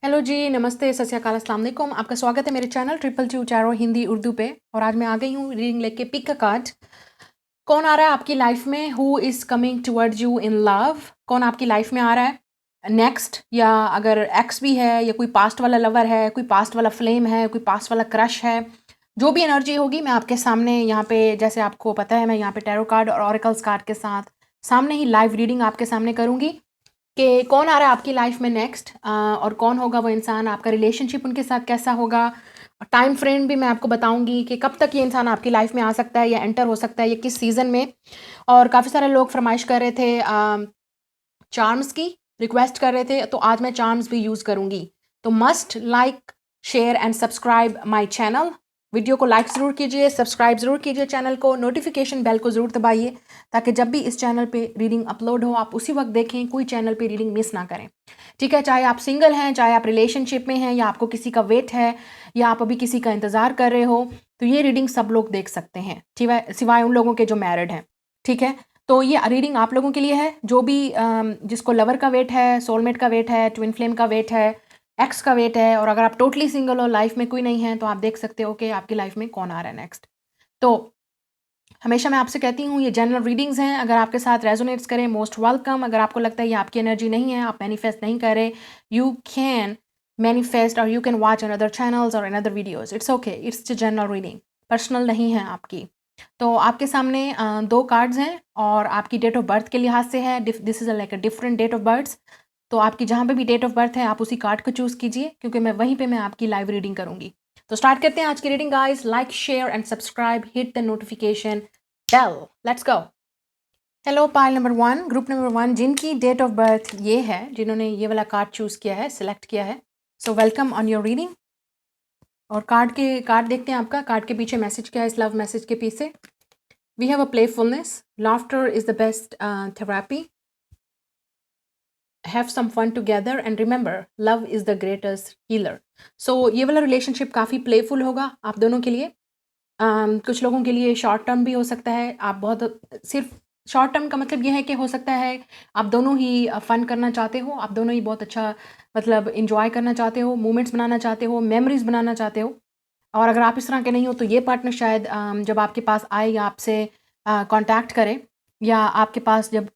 Hello जी, नमस्ते, सत श्री अकाल, अस्सलाम वालेकुम। आपका स्वागत है मेरे channel triple two tarot Hindi Urdu पे। और आज मैं आ गई हूँ रीडिंग लेके। Pick a card. कौन आ रहा है आपकी लाइफ में? Who is coming towards you in love? कौन आपकी लाइफ में आ रहा है नेक्स्ट? या अगर एक्स भी है, या कोई पास्ट वाला लवर है, कोई पास्ट वाला फ्लेम है, कोई पास्ट वाला क्रश है, जो भी एनर्जी होगी मैं आपके सामने यहाँ पे, जैसे आपको पता है, मैं यहाँ पे टैरो कार्ड और ऑरेकल्स कार्ड के साथ सामने ही लाइव रीडिंग आपके सामने करूँगी कि कौन आ रहा है आपकी लाइफ में नेक्स्ट, और कौन होगा वो इंसान, आपका रिलेशनशिप उनके साथ कैसा होगा। टाइम फ्रेम भी मैं आपको बताऊंगी कि कब तक ये इंसान आपकी लाइफ में आ सकता है या एंटर हो सकता है, या किस सीज़न में। और काफ़ी सारे लोग फरमाइश कर रहे थे चार्म्स की, रिक्वेस्ट कर रहे थे, तो आज मैं चार्म्स भी यूज़ करूँगी। तो must like, share and subscribe my channel. Video को लाइक ज़रूर कीजिए, सब्सक्राइब ज़रूर कीजिए चैनल को, नोटिफिकेशन बेल को ज़रूर दबाइए ताकि जब भी इस चैनल पे रीडिंग अपलोड हो आप उसी वक्त देखें, कोई चैनल पे रीडिंग मिस ना करें। ठीक है, चाहे आप सिंगल हैं, चाहे आप रिलेशनशिप में हैं, या आपको किसी का वेट है, या आप अभी किसी का इंतज़ार कर रहे हो, तो ये रीडिंग सब लोग देख सकते हैं, ठीक है, सिवाय उन लोगों के जो मैरिड हैं। ठीक है, तो ये रीडिंग आप लोगों के लिए है, जो भी जिसको लवर का वेट है, सोलमेट का वेट है, ट्विन फ्लेम का वेट है, एक्स का वेट है। और अगर आप टोटली सिंगल हो, लाइफ में कोई नहीं है, तो आप देख सकते हो कि आपकी लाइफ में कौन आ रहा है नेक्स्ट। तो हमेशा मैं आपसे कहती हूँ, ये जनरल रीडिंग्स हैं, अगर आपके साथ रेजोनेट्स करें मोस्ट वेलकम। अगर आपको लगता है ये आपकी एनर्जी नहीं है, आप मैनिफेस्ट नहीं कर रहे, यू कैन मैनिफेस्ट और you can watch another channels और another videos. It's okay, it's general reading, personal नहीं है आपकी। तो आपके सामने दो कार्ड्स हैं और आपकी डेट ऑफ बर्थ के लिहाज से है, this is like a different date of birth. तो आपकी जहाँ पे भी डेट ऑफ बर्थ है आप उसी कार्ड को चूज़ कीजिए, क्योंकि मैं वहीं पे मैं आपकी लाइव रीडिंग करूँगी। तो स्टार्ट करते हैं आज की reading guys. Like, share and subscribe, hit the notification bell. Let's go. Hello pile number 1, group number 1, जिनकी डेट ऑफ बर्थ ये है, जिन्होंने ये वाला कार्ड चूज़ किया है, सिलेक्ट किया है, so welcome on your reading. और कार्ड देखते हैं आपका, कार्ड के पीछे मैसेज क्या है, इस लव मैसेज के पीछे। We have a playfulness. Laughter is the best therapy. Have some fun together and remember, love is the greatest healer. So ये वाला रिलेशनशिप काफ़ी प्लेफुल होगा आप दोनों के लिए। कुछ लोगों के लिए शॉर्ट टर्म भी हो सकता है। आप बहुत सिर्फ शॉर्ट टर्म का मतलब ये है कि हो सकता है आप दोनों ही फ़न करना चाहते हो, आप दोनों ही बहुत अच्छा मतलब इंजॉय करना चाहते हो, मोमेंट्स बनाना चाहते हो, मेमोरीज़ बनाना चाहते हो। और अगर आप इस तरह के नहीं हो तो ये पार्टनर शायद जब आपके पास आए या आपसे कांटेक्ट करे, या आपके पास जब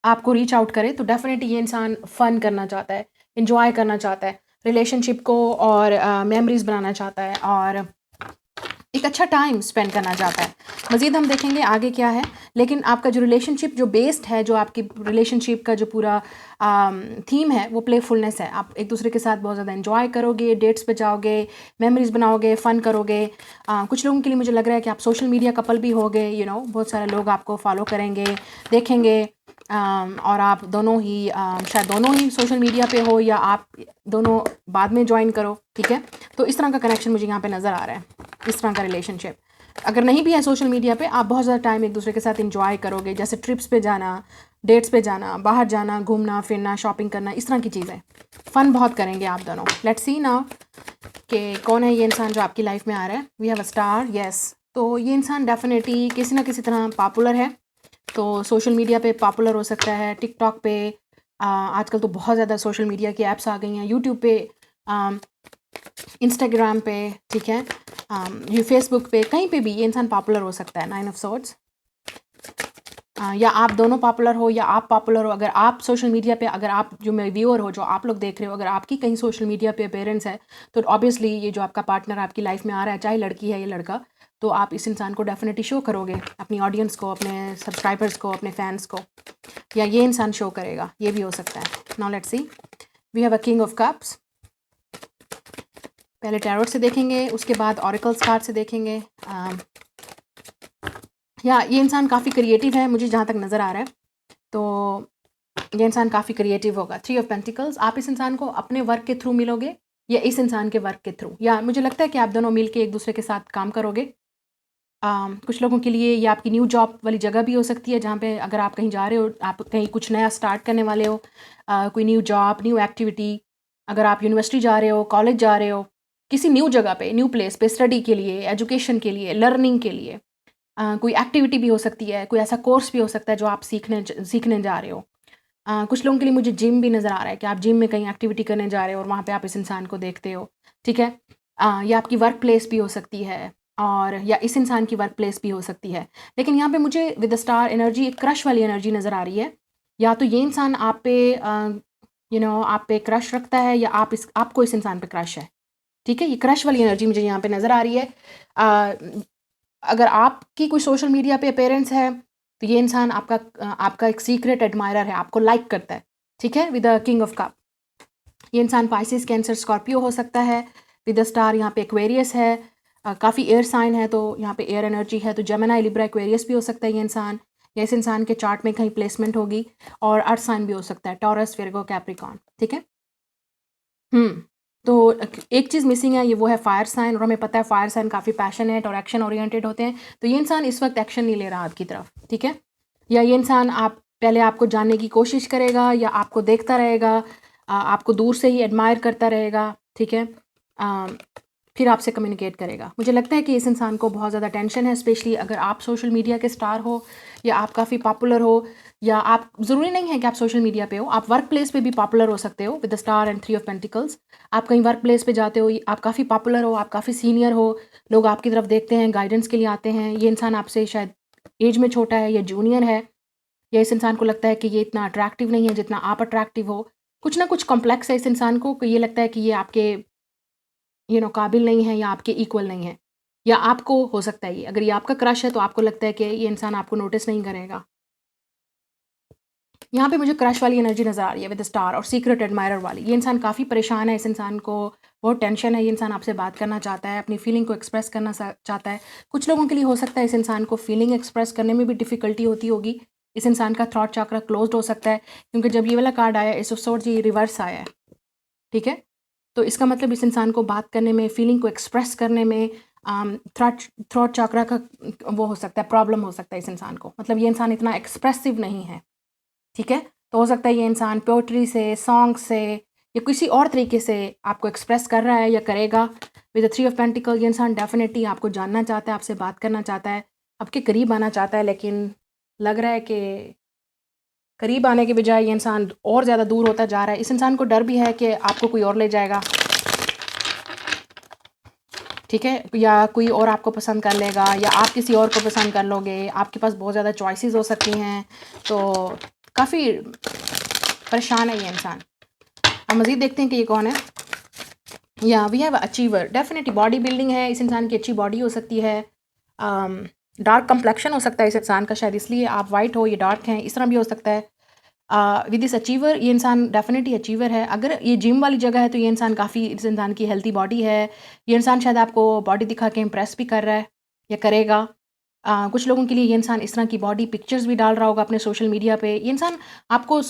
आपको रीच आउट करे, तो डेफिनेटली ये इंसान फ़न करना चाहता है, एंजॉय करना चाहता है रिलेशनशिप को, और मेमोरीज़ बनाना चाहता है, और एक अच्छा टाइम स्पेंड करना चाहता है। मज़ीद हम देखेंगे आगे क्या है, लेकिन आपका जो रिलेशनशिप जो बेस्ड है, जो आपकी रिलेशनशिप का जो पूरा थीम है, वो प्लेफुलनेस है। आप एक दूसरे के साथ बहुत ज़्यादा एंजॉय करोगे, डेट्स पे जाओगे, मेमोरीज़ बनाओगे, फ़न करोगे। कुछ लोगों के लिए मुझे लग रहा है कि आप सोशल मीडिया कपल भी होगे, बहुत सारे लोग आपको फॉलो करेंगे, देखेंगे। और आप दोनों ही शायद दोनों ही सोशल मीडिया पे हो, या आप दोनों बाद में ज्वाइन करो। ठीक है, तो इस तरह का कनेक्शन मुझे यहाँ पे नज़र आ रहा है, इस तरह का रिलेशनशिप। अगर नहीं भी है सोशल मीडिया पे, आप बहुत ज़्यादा टाइम एक दूसरे के साथ इंजॉय करोगे, जैसे ट्रिप्स पे जाना, डेट्स पे जाना, बाहर जाना, घूमना फिरना, शॉपिंग करना, इस तरह की चीज़ें, फ़न बहुत करेंगे आप दोनों। लेट्स सी नाउ कि कौन है ये इंसान जो आपकी लाइफ में आ रहा है। We have a star, yes. तो ये इंसान डेफिनेटली किसी ना किसी तरह पॉपुलर है। तो सोशल मीडिया पे पॉपुलर हो सकता है, टिकटॉक पे, आजकल तो बहुत ज़्यादा सोशल मीडिया की ऐप्स आ गई हैं, यूट्यूब पे, इंस्टाग्राम पे, ठीक है, ये फेसबुक पे, कहीं पे भी ये इंसान पॉपुलर हो सकता है। 9 ऑफ सॉर्ड्स। या आप दोनों पॉपुलर हो, या आप पॉपुलर हो। अगर आप सोशल मीडिया पे, अगर आप जो मेरे व्यूअर हो, जो आप लोग देख रहे हो, अगर आपकी कहीं सोशल मीडिया पे अपेयरेंस है, तो ऑब्वियसली ये जो आपका पार्टनर आपकी लाइफ में आ रहा है, चाहे लड़की है या लड़का, तो आप इस इंसान को डेफिनेटली शो करोगे अपनी ऑडियंस को, अपने सब्सक्राइबर्स को, अपने फैंस को, या ये इंसान शो करेगा, ये भी हो सकता है। Now let's see, we have a king of cups. पहले टैरोट से देखेंगे, उसके बाद ऑरेकल्स कार्ड से देखेंगे। या ये इंसान काफ़ी क्रिएटिव है, मुझे जहाँ तक नज़र आ रहा है, तो ये इंसान काफ़ी क्रिएटिव होगा। 3 ऑफ पेंटिकल्स, आप इस इंसान को अपने वर्क के थ्रू मिलोगे, या इस इंसान के वर्क के थ्रू, या मुझे लगता है कि आप दोनों मिलके एक दूसरे के साथ काम करोगे। कुछ लोगों के लिए ये आपकी न्यू जॉब वाली जगह भी हो सकती है, जहाँ पे अगर आप कहीं जा रहे हो, आप कहीं कुछ नया स्टार्ट करने वाले हो, कोई न्यू जॉब, न्यू एक्टिविटी, अगर आप यूनिवर्सिटी जा रहे हो, कॉलेज जा रहे हो, किसी न्यू जगह पे, न्यू प्लेस पे, स्टडी के लिए, एजुकेशन के लिए, लर्निंग के लिए, कोई एक्टिविटी भी हो सकती है, कोई ऐसा कोर्स भी हो सकता है जो आप सीखने जा रहे हो। कुछ लोगों के लिए मुझे जिम भी नज़र आ रहा है कि आप जिम में कहीं एक्टिविटी करने जा रहे हो और वहाँ पे आप इस इंसान को देखते हो, ठीक है? या आपकी वर्क प्लेस भी हो सकती है और या इस इंसान की वर्क प्लेस भी हो सकती है। लेकिन यहाँ पे मुझे विद द स्टार एनर्जी एक क्रश वाली एनर्जी नज़र आ रही है। या तो ये इंसान आप पे आप पे क्रश रखता है या आपको इस इंसान पे क्रश है, ठीक है? ये क्रश वाली एनर्जी मुझे यहाँ पे नज़र आ रही है। अ, अगर आपकी कोई सोशल मीडिया पे अपीयरेंस है, तो ये इंसान आपका एक सीक्रेट एडमायरर है, आपको लाइक करता है, ठीक है? With the king of cup. ये इंसान पाइसेस, कैंसर, स्कॉर्पियो हो सकता है। विद द स्टार यहाँ पे एक्वेरियस है। काफ़ी एयर साइन है, तो यहाँ पे एयर एनर्जी है, तो जेमिनी, लिब्रा, एक्वेरियस भी हो सकता है ये इंसान, या इस इंसान के चार्ट में कहीं प्लेसमेंट होगी। और अर्थ साइन भी हो सकता है, टॉरस, विर्गो, कैप्रिकॉर्न, ठीक है? तो एक चीज़ मिसिंग है, वो है फायर साइन, और हमें पता है फायर साइन काफ़ी पैशनेट और एक्शन ओरिएंटेड होते हैं। तो ये इंसान इस वक्त एक्शन नहीं ले रहा आपकी तरफ, ठीक है? या ये इंसान पहले आपको जानने की कोशिश करेगा या आपको देखता रहेगा, आपको दूर से ही एडमायर करता रहेगा, ठीक है? फिर आपसे कम्युनिकेट करेगा। मुझे लगता है कि इस इंसान को बहुत ज़्यादा टेंशन है, स्पेशली अगर आप सोशल मीडिया के स्टार हो या आप काफ़ी पॉपुलर हो, या आप ज़रूरी नहीं है कि आप सोशल मीडिया पे हो, आप वर्क प्लेस पे भी पॉपुलर हो सकते हो with the star and 3 of pentacles. आप कहीं वर्क प्लेस पे जाते हो, आप काफ़ी पॉपुलर हो, आप काफ़ी सीनियर हो, लोग आपकी तरफ देखते हैं, गाइडेंस के लिए आते हैं। ये इंसान आपसे शायद एज में छोटा है या जूनियर है, या इस इंसान को लगता है कि ये इतना अट्रैक्टिव नहीं है जितना आप अट्रैक्टिव हो। कुछ ना कुछ कॉम्प्लेक्स है इस इंसान को, कि ये लगता है कि ये आपके काबिल नहीं है या आपके इक्वल नहीं है, या आपको हो सकता है ये, अगर ये आपका क्रश है तो आपको लगता है कि ये इंसान आपको नोटिस नहीं करेगा। यहाँ पे मुझे क्रश वाली एनर्जी नज़र आ रही है विद स्टार, और सीक्रेट एडमायरर वाली। ये इंसान काफ़ी परेशान है, इस इंसान को बहुत टेंशन है, ये इंसान आपसे बात करना चाहता है, अपनी फीलिंग को एक्सप्रेस करना चाहता है। कुछ लोगों के लिए हो सकता है इस इंसान को फीलिंग एक्सप्रेस करने में भी डिफ़िकल्टी होती होगी। इस इंसान का थ्रॉट चक्र क्लोज्ड हो सकता है, क्योंकि जब ये वाला कार्ड आया, एस ऑफ सोर्ड्स, ये रिवर्स आया है, ठीक है? तो इसका मतलब इस इंसान को बात करने में, फीलिंग को एक्सप्रेस करने में थ्रॉट थ्रॉट चक्रा का वो हो सकता है, प्रॉब्लम हो सकता है इस इंसान को। मतलब ये इंसान इतना एक्सप्रेसिव नहीं है, ठीक है? तो हो सकता है ये इंसान पोएट्री से, सॉन्ग से या किसी और तरीके से आपको एक्सप्रेस कर रहा है या करेगा। विद द 3 ऑफ पेंटिकल, ये इंसान डेफिनेटली आपको जानना चाहता है, आपसे बात करना चाहता है, आपके करीब आना चाहता है, लेकिन लग रहा है कि करीब आने के बजाय ये इंसान और ज़्यादा दूर होता जा रहा है। इस इंसान को डर भी है कि आपको कोई और ले जाएगा, ठीक है? या कोई और आपको पसंद कर लेगा, या आप किसी और को पसंद कर लोगे। आपके पास बहुत ज़्यादा चॉइसेस हो सकती हैं, तो काफ़ी परेशान है ये इंसान। हम मज़ीद देखते हैं कि ये कौन है। या we have achiever, definitely body building है, इस इंसान की अच्छी बॉडी हो सकती है। डार्क कंप्लेक्शन हो सकता है इस इंसान का, शायद इसलिए आप वाइट हो, ये डार्क हैं, इस तरह भी हो सकता है। विद दिस अचीवर, ये इंसान डेफिनेटली अचीवर है। अगर ये जिम वाली जगह है तो ये इंसान काफ़ी, इस इंसान की हेल्थी बॉडी है। ये इंसान शायद आपको बॉडी दिखा के इम्प्रेस भी कर रहा है या करेगा। कुछ लोगों के लिए ये इंसान इस तरह की बॉडी पिक्चर्स भी डाल रहा होगा अपने सोशल मीडिया पे। ये इंसान आपको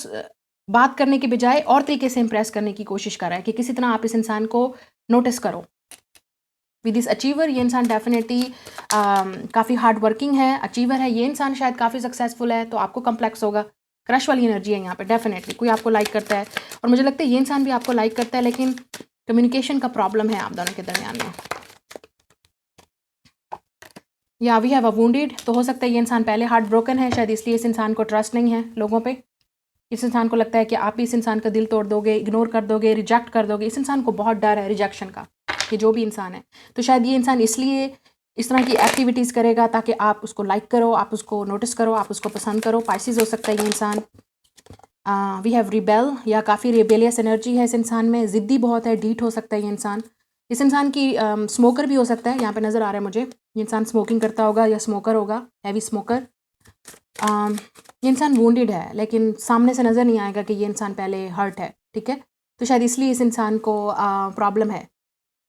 बात करने के बजाय और तरीके से इम्प्रेस करने की कोशिश कर रहा है कि किसी तरह आप इस इंसान को नोटिस करो। विद दिस अचीवर, ये इंसान डेफिनेटली काफ़ी हार्ड वर्किंग है, अचीवर है। ये इंसान शायद काफ़ी सक्सेसफुल है, तो आपको कम्प्लेक्स होगा। क्रश वाली एनर्जी है यहाँ पे, डेफिनेटली कोई आपको लाइक करता है, और मुझे लगता है ये इंसान भी आपको लाइक करता है, लेकिन कम्युनिकेशन का प्रॉब्लम है आप दोनों के दरमियान में। या वी हैव अ वुंडेड, तो हो सकता है ये इंसान पहले हार्ट ब्रोकन है, शायद इसलिए इस इंसान को ट्रस्ट नहीं है लोगों पे। इस इंसान को लगता है कि आप भी इस इंसान का दिल तोड़ दोगे, इग्नोर कर दोगे, रिजेक्ट कर दोगे। इस इंसान को बहुत डर है रिजेक्शन का, कि जो भी इंसान है। तो शायद ये इंसान इसलिए इस तरह की एक्टिविटीज़ करेगा ताकि आप उसको लाइक करो, आप उसको नोटिस करो, आप उसको पसंद करो। पाइसेस हो सकता है ये इंसान। वी हैव रिबेल, या काफ़ी रेबेलियस एनर्जी है इस इंसान में, ज़िद्दी बहुत है, डीठ हो सकता है ये इंसान। इस इंसान की स्मोकर भी हो सकता है, यहाँ पे नज़र आ रहा है मुझे। ये इंसान स्मोकिंग करता होगा या स्मोकर होगा, हैवी स्मोकर। ये इंसान वुंडेड है, लेकिन सामने से नज़र नहीं आएगा कि ये इंसान पहले हर्ट है, ठीक है? तो शायद इसलिए इस इंसान को प्रॉब्लम है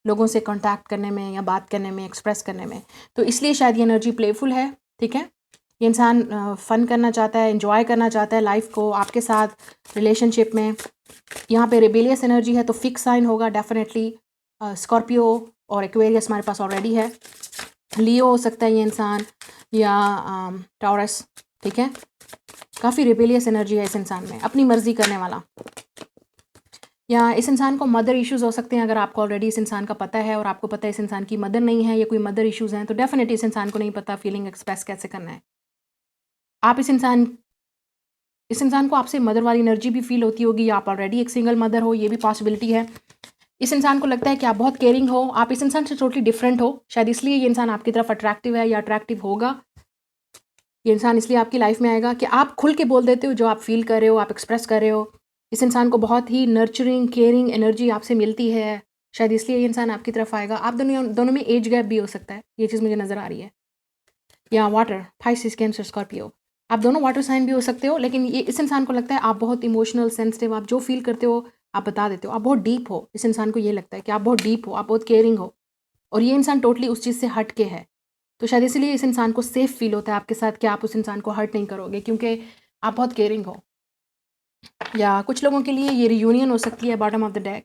लोगों से कांटेक्ट करने में या बात करने में, एक्सप्रेस करने में। तो इसलिए शायद ये एनर्जी प्लेफुल है, ठीक है? ये इंसान फ़न करना चाहता है, एंजॉय करना चाहता है लाइफ को आपके साथ, रिलेशनशिप में। यहाँ पे रिबेलियस एनर्जी है, तो फिक्स साइन होगा डेफिनेटली। स्कॉर्पियो और एक्वेरियस हमारे पास ऑलरेडी है। लियो हो सकता है ये इंसान, या टॉरस, ठीक है? काफ़ी रिबेलियस एनर्जी है इस इंसान में, अपनी मर्ज़ी करने वाला। या इस इंसान को मदर इश्यूज़ हो सकते हैं, अगर आपको ऑलरेडी इस इंसान का पता है और आपको पता है इस इंसान की मदर नहीं है या कोई मदर इश्यूज़ हैं, तो डेफिनेटली इस इंसान को नहीं पता फीलिंग एक्सप्रेस कैसे करना है। आप इस इंसान इस इंसान को आपसे मदर वाली एनर्जी भी फील होती होगी, या आप ऑलरेडी एक सिंगल मदर हो, ये भी पॉसिबिलिटी है। इस इंसान को लगता है कि आप बहुत केयरिंग हो, आप इस इंसान से टोटली डिफरेंट हो, शायद इसलिए ये इंसान आपकी तरफ अट्रैक्टिव है या अट्रैक्टिव होगा। ये इंसान इसलिए आपकी लाइफ में आएगा कि आप खुल के बोल देते हो जो आप फील कर रहे हो, आप एक्सप्रेस कर रहे हो। इस इंसान को बहुत ही नर्चरिंग केयरिंग एनर्जी आपसे मिलती है, शायद इसलिए ये इंसान आपकी तरफ आएगा। आप दोनों में एज गैप भी हो सकता है, ये चीज़ मुझे नज़र आ रही है। या वाटर, पाइसेस, कैंसर, स्कॉर्पियो, आप दोनों वाटर साइन भी हो सकते हो, लेकिन ये इस इंसान को लगता है आप बहुत इमोशनल सेंसिटिव, आप जो फील करते हो आप बता देते हो, आप बहुत डीप हो। इस इंसान को ये लगता है कि आप बहुत डीप हो, आप बहुत केयरिंग हो, और ये इंसान टोटली उस चीज़ से हट के है। तो शायद इसीलिए इस इंसान को सेफ फील होता है आपके साथ कि आप उस इंसान को हर्ट नहीं करोगे, क्योंकि आप बहुत केयरिंग हो। या कुछ लोगों के लिए ये रियूनियन हो सकती है बॉटम ऑफ द डेक,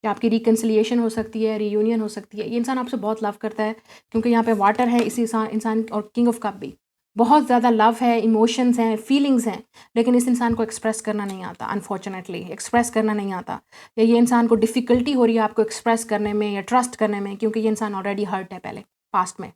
या आपकी रिकन्सिलिएशन हो सकती है, रियूनियन हो सकती है। ये इंसान आपसे बहुत लव करता है, क्योंकि यहाँ पे वाटर है इसी इंसान और किंग ऑफ कप भी। बहुत ज़्यादा लव है, इमोशंस हैं, फीलिंग्स हैं, लेकिन इस इंसान को एक्सप्रेस करना नहीं आता, अनफॉर्चुनेटली एक्सप्रेस करना नहीं आता। या ये इंसान को डिफ़िकल्टी हो रही है आपको एक्सप्रेस करने में या ट्रस्ट करने में, क्योंकि ये इंसान ऑलरेडी हर्ट है पहले पास्ट में।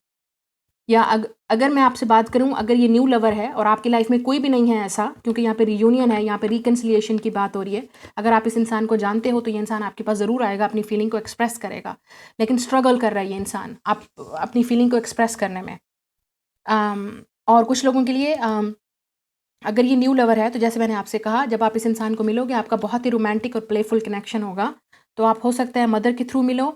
या अगर मैं आपसे बात करूं, अगर ये न्यू लवर है और आपकी लाइफ में कोई भी नहीं है ऐसा, क्योंकि यहाँ पे रियूनियन है, यहाँ पे रिकन्सिलिएशन की बात हो रही है। अगर आप इस इंसान को जानते हो तो ये इंसान आपके पास ज़रूर आएगा, अपनी फीलिंग को एक्सप्रेस करेगा, लेकिन स्ट्रगल कर रहा है ये इंसान आप अपनी फीलिंग को एक्सप्रेस करने में। और कुछ लोगों के लिए अगर ये न्यू लवर है, तो जैसे मैंने आपसे कहा, जब आप इस इंसान को मिलोगे आपका बहुत ही रोमांटिक और प्लेफुल कनेक्शन होगा। तो आप हो सकता है मदर के थ्रू मिलो,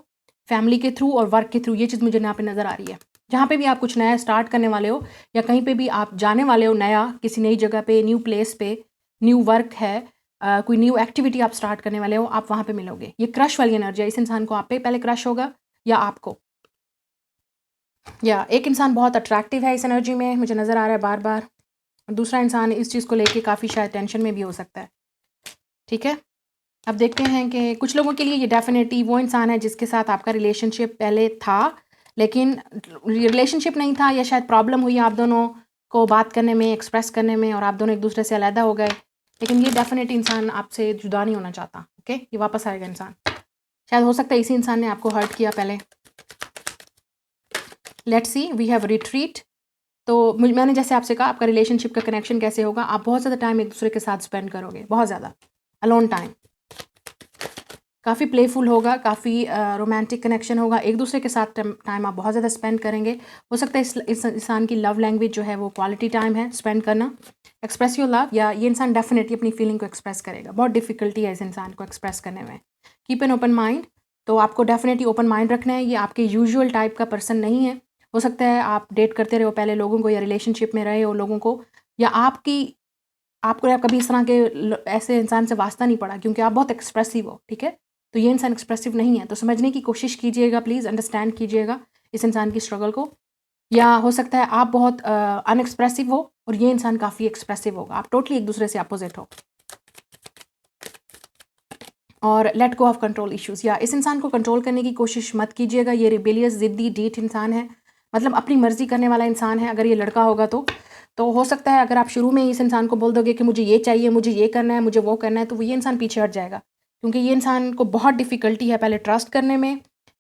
फैमिली के थ्रू और वर्क के थ्रू। ये चीज़ मुझे यहाँ पे नज़र आ रही है। जहाँ पे भी आप कुछ नया स्टार्ट करने वाले हो, या कहीं पे भी आप जाने वाले हो नया, किसी नई जगह पे, न्यू प्लेस पे, न्यू वर्क है, कोई न्यू एक्टिविटी आप स्टार्ट करने वाले हो, आप वहाँ पे मिलोगे। ये क्रश वाली एनर्जी है, इस इंसान को आप पे पहले क्रश होगा या आपको। या एक इंसान बहुत अट्रैक्टिव है इस एनर्जी में, मुझे नज़र आ रहा है बार बार। दूसरा इंसान इस चीज़ को लेके काफ़ी शायद टेंशन में भी हो सकता है। ठीक है, अब देखते हैं कि कुछ लोगों के लिए ये डेफिनेटली वो इंसान है जिसके साथ आपका रिलेशनशिप पहले था, लेकिन रिलेशनशिप नहीं था, या शायद प्रॉब्लम हुई आप दोनों को बात करने में, एक्सप्रेस करने में, और आप दोनों एक दूसरे से अलहदा हो गए। लेकिन ये डेफिनेट इंसान आपसे जुदा नहीं होना चाहता। ओके, ये वापस आएगा इंसान। शायद हो सकता है इसी इंसान ने आपको हर्ट किया पहले। Let's see, we have retreat. तो मैंने जैसे आपसे कहा, आपका रिलेशनशिप का कनेक्शन कैसे होगा, आप बहुत ज़्यादा टाइम एक दूसरे के साथ स्पेंड करोगे, बहुत ज़्यादा अलोन टाइम, काफ़ी प्लेफुल होगा, काफ़ी रोमांटिक कनेक्शन होगा, एक दूसरे के साथ टाइम आप बहुत ज़्यादा स्पेंड करेंगे। हो सकता है इस इंसान की लव लैंग्वेज जो है वो क्वालिटी टाइम है स्पेंड करना, एक्सप्रेस योर लव। या ये इंसान डेफिनेटली अपनी फीलिंग को एक्सप्रेस करेगा, बहुत डिफिकल्टी है इस इंसान को एक्सप्रेस करने में। कीप एन ओपन माइंड, तो आपको डेफिनेटली ओपन माइंड रखना है। ये आपके यूजुअल टाइप का पर्सन नहीं है। हो सकता है आप डेट करते रहे हो पहले लोगों को, या रिलेशनशिप में रहे हो लोगों को, या आपको कभी इस तरह के ऐसे इंसान से वास्ता नहीं पड़ा, क्योंकि आप बहुत एक्सप्रेसिव हो। ठीक है, तो ये इंसान एक्सप्रेसिव नहीं है, तो समझने की कोशिश कीजिएगा, प्लीज़ अंडरस्टैंड कीजिएगा इस इंसान की स्ट्रगल को। या हो सकता है आप बहुत अनएक्सप्रेसिव हो और ये इंसान काफ़ी एक्सप्रेसिव होगा, आप टोटली एक दूसरे से अपोजिट हो। और let go of control issues, या इस इंसान को कंट्रोल करने की कोशिश मत कीजिएगा। ये रिबेलियस, ज़िद्दी, ढीठ इंसान है, मतलब अपनी मर्ज़ी करने वाला इंसान है। अगर ये लड़का होगा तो हो सकता है अगर आप शुरू में ही इस इंसान को बोल दोगे कि मुझे ये चाहिए, मुझे ये करना है, मुझे वो करना है, तो ये इंसान पीछे हट जाएगा, क्योंकि ये इंसान को बहुत डिफ़िकल्टी है पहले ट्रस्ट करने में।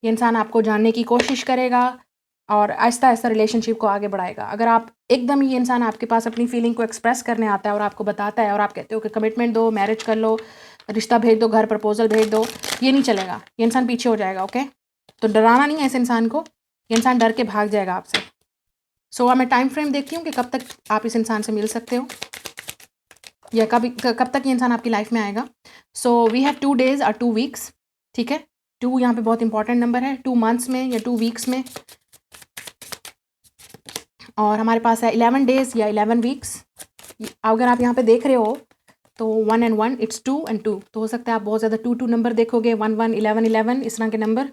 ये इंसान आपको जानने की कोशिश करेगा और आहिस्ता आहिस्ता रिलेशनशिप को आगे बढ़ाएगा। अगर आप एकदम ये इंसान आपके पास अपनी फीलिंग को एक्सप्रेस करने आता है और आपको बताता है और आप कहते हो कि कमिटमेंट दो, मैरिज कर लो, रिश्ता भेज दो, घर प्रपोजल भेज दो, ये नहीं चलेगा, ये इंसान पीछे हो जाएगा। ओके, तो डराना नहीं है इस इंसान को, ये इंसान डर के भाग जाएगा आपसे। सो मैं टाइम फ्रेम देखती हूँ कि कब तक आप इस इंसान से मिल सकते हो, या कब तक ये इंसान आपकी लाइफ में आएगा। सो वी हैव 2 days और 2 weeks। ठीक है, 2 यहाँ पे बहुत इंपॉर्टेंट नंबर है, 2 months में या 2 weeks में, और हमारे पास है 11 days या 11 weeks। अगर आप यहाँ पे देख रहे हो तो 1 and 1 इट्स 2 and 2, तो हो सकता है आप बहुत ज़्यादा 2 नंबर देखोगे, 1 1 11 11 इस तरह के नंबर।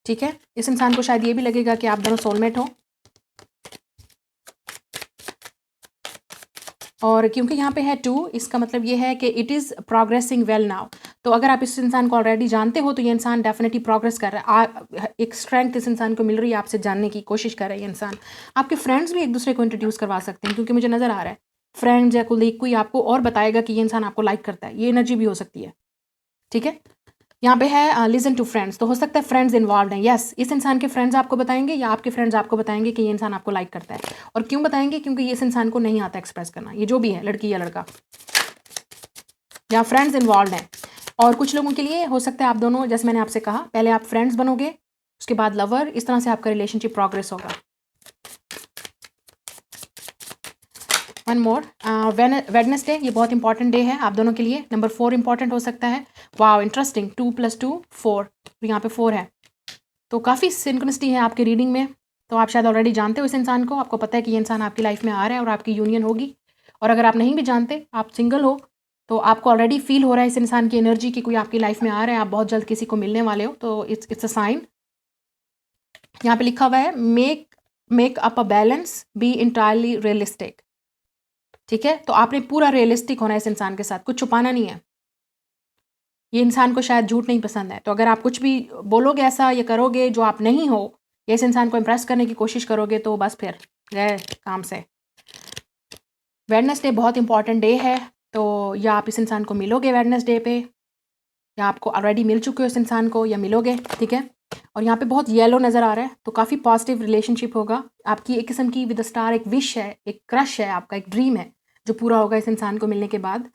ठीक है, इस इंसान को शायद ये भी लगेगा कि आप दोनों सोलमेट हो, और क्योंकि यहाँ पे है 2, इसका मतलब ये है कि it is progressing well now. तो अगर आप इस इंसान को ऑलरेडी जानते हो तो ये इंसान डेफिनेटली प्रोग्रेस कर रहा है, एक स्ट्रेंथ इस इंसान को मिल रही है, आपसे जानने की कोशिश कर रहा है ये इंसान। आपके फ्रेंड्स भी एक दूसरे को इंट्रोड्यूस करवा सकते हैं, क्योंकि मुझे नज़र आ रहा है फ्रेंड्स या कोई आपको और बताएगा कि ये इंसान आपको लाइक करता है, ये एनर्जी भी हो सकती है। ठीक है, यहाँ पे है लिसन टू फ्रेंड्स, तो हो सकता है फ्रेंड्स इन्वॉल्व हैं। यस, इस इंसान के फ्रेंड्स आपको बताएंगे या आपके फ्रेंड्स आपको बताएंगे कि ये इंसान आपको लाइक करता है। और क्यों बताएंगे? क्योंकि ये इस इंसान को नहीं आता एक्सप्रेस करना, ये जो भी है, लड़की या लड़का, या फ्रेंड्स इन्वॉल्व हैं। और कुछ लोगों के लिए हो सकता है आप दोनों, जैसे मैंने आपसे कहा, पहले आप फ्रेंड्स बनोगे, उसके बाद लवर, इस तरह से आपका रिलेशनशिप प्रोग्रेस होगा। वन मोर, वेडनेसडे, ये बहुत इंपॉर्टेंट डे है आप दोनों के लिए। नंबर 4 इंपॉर्टेंट हो सकता है। वाओ, इंटरेस्टिंग, 2 + 2 4, तो यहाँ पे 4 है, तो काफ़ी सिंक्रोनिसिटी है आपकी रीडिंग में। तो आप शायद ऑलरेडी जानते हो इस इंसान को, आपको पता है कि ये इंसान आपकी लाइफ में आ रहा है और आपकी यूनियन होगी। और अगर आप नहीं भी जानते, आप सिंगल हो, तो आपको ऑलरेडी फील हो रहा है इस इंसान की एनर्जी कि कोई आपकी लाइफ में आ रहा है, आप बहुत जल्द किसी को मिलने वाले हो, तो इट्स अ साइन। यहाँ पे लिखा हुआ है make up a balance, be entirely realistic. ठीक है, तो आपने पूरा रियलिस्टिक होना है इस इंसान के साथ, कुछ छुपाना नहीं है। ये इंसान को शायद झूठ नहीं पसंद है, तो अगर आप कुछ भी बोलोगे ऐसा या करोगे जो आप नहीं हो, या इस इंसान को इम्प्रेस करने की कोशिश करोगे, तो बस फिर गए काम से। वेडनेसडे बहुत इंपॉर्टेंट डे है, तो या आप इस इंसान को मिलोगे वेडनेसडे पे, या आपको ऑलरेडी मिल चुके हो इस इंसान को, या मिलोगे। ठीक है, और यहाँ पे बहुत येलो नज़र आ रहा है, तो काफ़ी पॉजिटिव रिलेशनशिप होगा आपकी। एक किस्म की विद द स्टार एक विश है, एक क्रश है, आपका एक ड्रीम है जो पूरा होगा इस इंसान को मिलने के बाद,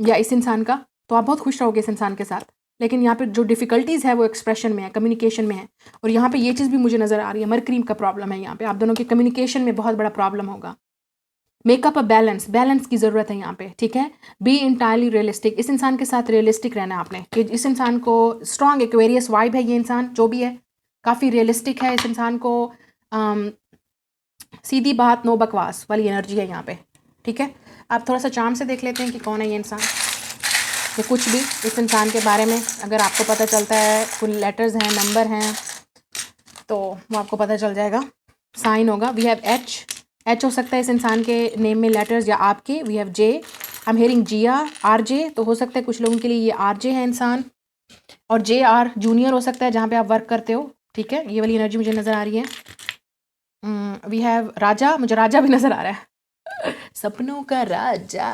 या इस इंसान का। तो आप बहुत खुश रहोगे इस इंसान के साथ। लेकिन यहाँ पे जो डिफ़िकल्टीज़ है वो एक्सप्रेशन में है, कम्युनिकेशन में है। और यहाँ पे ये चीज़ भी मुझे नज़र आ रही है, मरकरी का प्रॉब्लम है यहाँ पे, आप दोनों के कम्युनिकेशन में बहुत बड़ा प्रॉब्लम होगा। मेकअप अ बैलेंस, बैलेंस की ज़रूरत है यहाँ पे। ठीक है, बी इंटायरली रियलिस्टिक, इस इंसान के साथ रियलिस्टिक रहना है आपने, कि इस इंसान को स्ट्रॉन्ग एक्वेरियस वाइब है, ये इंसान जो भी है काफ़ी रियलिस्टिक है, इस इंसान को सीधी बात नो बकवास वाली एनर्जी है यहाँ पे। ठीक है, आप थोड़ा सा चार्म से देख लेते हैं कि कौन है ये इंसान, या कुछ भी इस इंसान के बारे में अगर आपको पता चलता है, कुछ लेटर्स हैं, नंबर हैं, तो वो आपको पता चल जाएगा। साइन होगा, वी हैव एच हो सकता है इस इंसान के नेम में लेटर्स, या आपके। We have J, I am hearing Jiya, RJ, तो हो सकता है कुछ लोगों के लिए ये RJ है इंसान, और JR जूनियर हो सकता है जहाँ पे आप वर्क करते हो। ठीक है, ये वाली एनर्जी मुझे नज़र आ रही है। वी हैव राजा, मुझे राजा भी नज़र आ रहा है सपनों का राजा।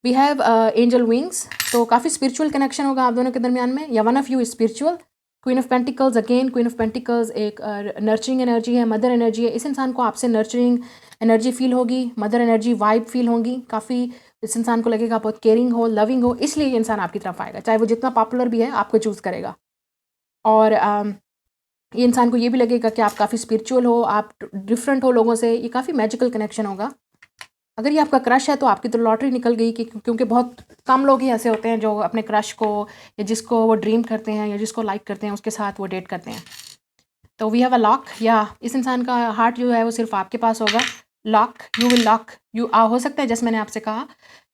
वी हैव एंजल विंग्स, तो काफ़ी स्पिरिचुअल कनेक्शन होगा आप दोनों के दरमियान में, या one of you is spiritual. Queen of pentacles, again queen of pentacles एक नर्चरिंग एनर्जी है, मदर एनर्जी है। इस इंसान को आपसे नर्चरिंग एनर्जी फील होगी, मदर एनर्जी वाइब फील होगी काफ़ी। इस इंसान को लगेगा बहुत केयरिंग हो, लविंग हो, इसलिए ये इंसान आपकी तरफ आएगा, चाहे वो जितना पॉपुलर भी है आपको चूज़ करेगा। और ये इंसान को ये भी लगेगा कि आप काफ़ी स्पिरिचुअल हो, आप डिफरेंट हो लोगों से, ये काफ़ी मैजिकल कनेक्शन होगा। अगर ये आपका क्रश है तो आपकी तो लॉटरी निकल गई, कि क्योंकि बहुत कम लोग ही ऐसे होते हैं जो अपने क्रश को, या जिसको वो ड्रीम करते हैं, या जिसको लाइक करते हैं, उसके साथ वो डेट करते हैं। तो वी हैव अ लॉक, या इस इंसान का हार्ट जो है वो सिर्फ आपके पास होगा। Lock, you will lock you, हो सकता है जैसे मैंने आपसे कहा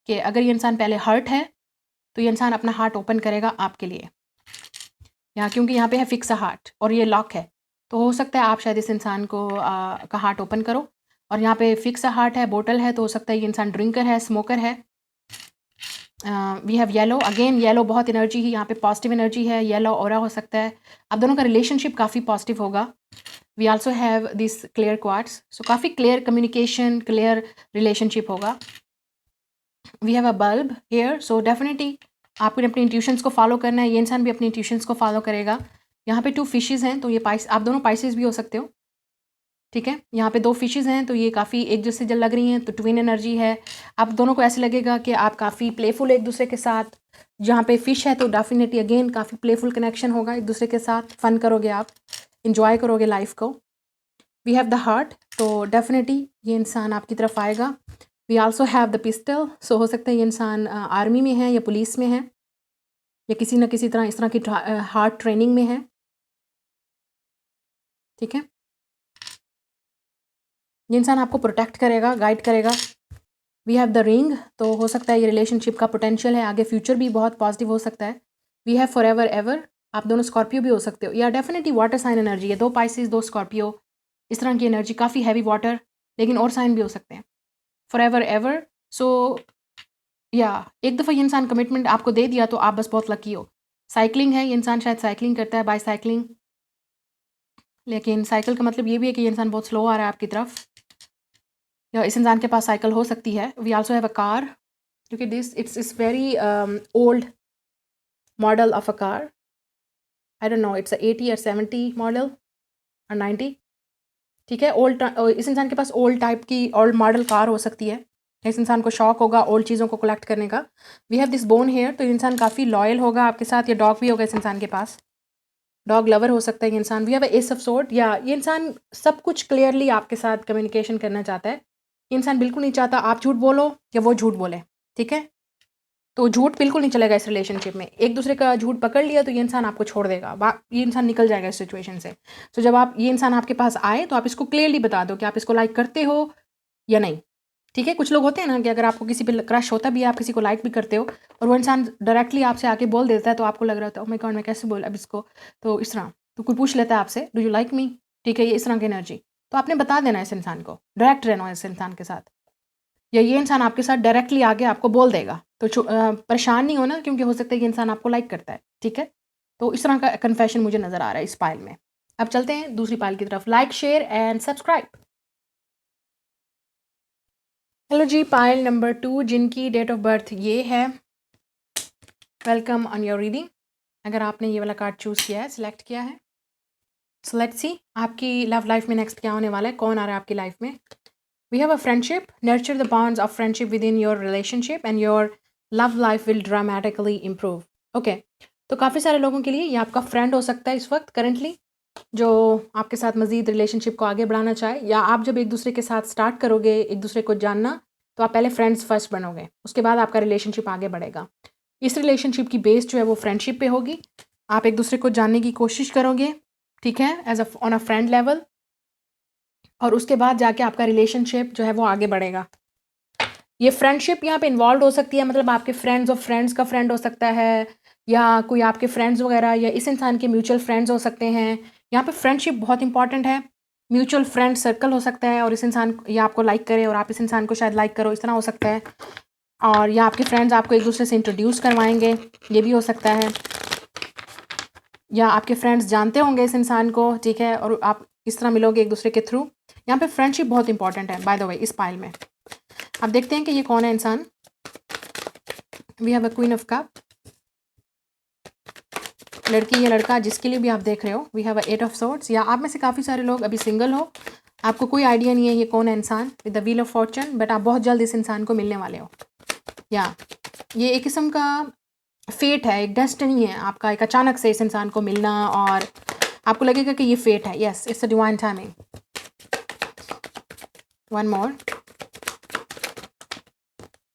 कि अगर ये इंसान पहले हर्ट है तो ये इंसान अपना हार्ट ओपन करेगा आपके लिए, यहाँ क्योंकि यहाँ पे है फिक्स अ हार्ट और ये लॉक है, तो हो सकता है आप शायद इस इंसान को का हार्ट ओपन करो। और यहाँ पे फिक्स अ हार्ट है, बोतल है, तो हो सकता है ये इंसान ड्रिंकर है, स्मोकर है। We have yellow, again yellow बहुत एनर्जी ही यहाँ पे, पॉजिटिव एनर्जी है, येलो ऑरा हो सकता है। आप दोनों का रिलेशनशिप काफ़ी पॉजिटिव होगा। We also have this clear quartz, so काफ़ी क्लियर कम्युनिकेशन, क्लियर रिलेशनशिप होगा। We have a bulb here, so definitely आपको अपनी इंट्यूशंस को फॉलो करना है, ये इंसान भी अपनी इंट्यूशंस को फॉलो करेगा। यहाँ पे 2 फिशेज़ हैं, तो ये आप दोनों पाइसेस भी हो सकते हो। ठीक है, यहाँ पे 2 फिशेज़ हैं, तो ये काफ़ी एक जैसे जल लग रही हैं, तो ट्विन एनर्जी है। आप दोनों को ऐसे लगेगा कि आप काफ़ी प्लेफुल एक दूसरे के साथ। जहाँ पे फिश है तो डेफिनेटली अगेन काफ़ी प्लेफुल कनेक्शन होगा एक दूसरे के साथ, फन करोगे आप, इंजॉय करोगे लाइफ को। वी हैव द हार्ट, तो डेफिनेटली ये इंसान आपकी तरफ आएगा। We also have the pistol, so हो सकता है ये इंसान आर्मी में है या पुलिस में है, या किसी न किसी तरह इस तरह की हार्ट ट्रेनिंग में है। ठीक है, ये इंसान आपको प्रोटेक्ट करेगा, गाइड करेगा। वी हैव द रिंग, तो हो सकता है ये रिलेशनशिप का पोटेंशियल है, आगे फ्यूचर भी बहुत पॉजिटिव हो सकता है। We have forever ever, आप दोनों स्कॉर्पियो भी हो सकते हो, या डेफिनेटली वाटर साइन एनर्जी है, 2 पाइसेस 2 स्कॉर्पियो, इस तरह की एनर्जी, काफ़ी हैवी वाटर, लेकिन और साइन भी हो सकते हैं। फॉर एवर एवर, सो या एक दफ़ा ये इंसान कमिटमेंट आपको दे दिया तो आप बस बहुत लकी हो। साइकिलिंग है, ये इंसान शायद साइकिलिंग करता है, बाई साइकिलिंग, लेकिन साइकिल का मतलब ये भी है कि ये इंसान बहुत स्लो आ रहा है आपकी तरफ, या इस इंसान के पास साइकिल हो सकती है। We also have a car, क्योंकि this it's very old model of a car. I don't know, it's a 80 or 70 model or 90. ठीक है, ओल्ड, इस इंसान के पास ओल्ड टाइप की ओल्ड मॉडल कार हो सकती है। इस इंसान को शौक होगा ओल्ड चीज़ों को कलेक्ट करने का। We have this bone hair, तो ये इंसान काफ़ी लॉयल होगा आपके साथ, या डॉग भी होगा इस इंसान के पास, डॉग लवर हो सकता है ये इंसान। We have ace of sword, या ये इंसान सब कुछ क्लियरली आपके साथ कम्युनिकेशन करना चाहता है। ये इंसान बिल्कुल नहीं चाहता आप झूठ बोलो या वो झूठ बोले, ठीक है। तो झूठ बिल्कुल नहीं चलेगा इस रिलेशनशिप में। एक दूसरे का झूठ पकड़ लिया तो ये इंसान आपको छोड़ देगा, ये इंसान निकल जाएगा इस सिचुएशन से। तो जब आप ये इंसान आपके पास आए तो आप इसको क्लियरली बता दो कि आप इसको लाइक करते हो या नहीं, ठीक है। कुछ लोग होते हैं ना कि अगर आपको किसी पे क्रश होता भी है, आप किसी को लाइक भी करते हो और वो इंसान डायरेक्टली आपसे आके बोल देता है, तो आपको लग रहा होता है ओह माय गॉड मैं कैसे बोल अब इसको, तो इस तरह तो कोई पूछ लेता है आपसे डू यू लाइक मी, ठीक है, ये इस तरह की एनर्जी। तो आपने बता देना इस इंसान को, डायरेक्ट रहना इस इंसान के साथ, या ये इंसान आपके साथ डायरेक्टली आके आपको बोल देगा। तो परेशान नहीं होना, क्योंकि हो सकता है कि इंसान आपको लाइक करता है, ठीक है। तो इस तरह का कन्फेशन मुझे नज़र आ रहा है इस पाइल में। अब चलते हैं दूसरी पाइल की तरफ। Like, share and subscribe. Hello जी, पाइल नंबर 2 जिनकी डेट ऑफ बर्थ ये है, वेलकम ऑन योर रीडिंग। अगर आपने ये वाला कार्ड चूज़ किया है, सिलेक्ट किया है, सो लेट्स सी आपकी लव लाइफ में नेक्स्ट क्या होने वाला है, कौन आ रहा है आपकी लाइफ में। We have a friendship. Nurture the bonds of friendship within your relationship and your love life will dramatically improve. Okay. तो काफ़ी सारे लोगों के लिए ये आपका फ्रेंड हो सकता है इस वक्त करंटली, जो आपके साथ मज़ीद रिलेशनशिप को आगे बढ़ाना चाहे, या आप जब एक दूसरे के साथ स्टार्ट करोगे एक दूसरे को जानना, तो आप पहले फ्रेंड्स फर्स्ट बनोगे, उसके बाद आपका रिलेशनशिप आगे बढ़ेगा। इस रिलेशनशिप की बेस जो है वो फ्रेंडशिप पे होगी। आप एक दूसरे को जानने की कोशिश करोगे, ठीक है, as on a friend level, और उसके बाद जाके आपका रिलेशनशिप जो है वो आगे बढ़ेगा। ये फ्रेंडशिप यहाँ पे इन्वॉल्व हो सकती है, मतलब आपके फ्रेंड्स ऑफ फ्रेंड्स का फ्रेंड हो सकता है, या कोई आपके फ्रेंड्स वगैरह, या इस इंसान के म्यूचुअल फ्रेंड्स हो सकते हैं। यहाँ पे फ्रेंडशिप बहुत इंपॉर्टेंट है। म्यूचुअल फ्रेंड सर्कल हो सकता है, और इस इंसान या आपको लाइक करे और आप इस इंसान को शायद लाइक करो, इस तरह हो सकता है। और या आपके फ्रेंड्स आपको एक दूसरे से इंट्रोड्यूस करवाएंगे, ये भी हो सकता है। या आपके फ्रेंड्स जानते होंगे इस इंसान को, ठीक है, और आप इस तरह मिलोगे एक दूसरे के थ्रू। यहाँ पे फ्रेंडशिप बहुत इंपॉर्टेंट है बाय द वे इस पाइल में। अब देखते हैं कि ये कौन है इंसान। We have a queen of cup, लड़की या लड़का जिसके लिए भी आप देख रहे हो। We have a eight of swords, या आप में से काफ़ी सारे लोग अभी सिंगल हो, आपको कोई आइडिया नहीं है ये कौन है इंसान, with the wheel of Fortune, but आप बहुत जल्द इस इंसान को मिलने वाले हो। या ये एक किस्म का फेट है, एक डेस्टिनी है आपका, एक अचानक से इस इंसान को मिलना, और आपको लगेगा कि ये फेट है। Yes, it's a divine timing. One more,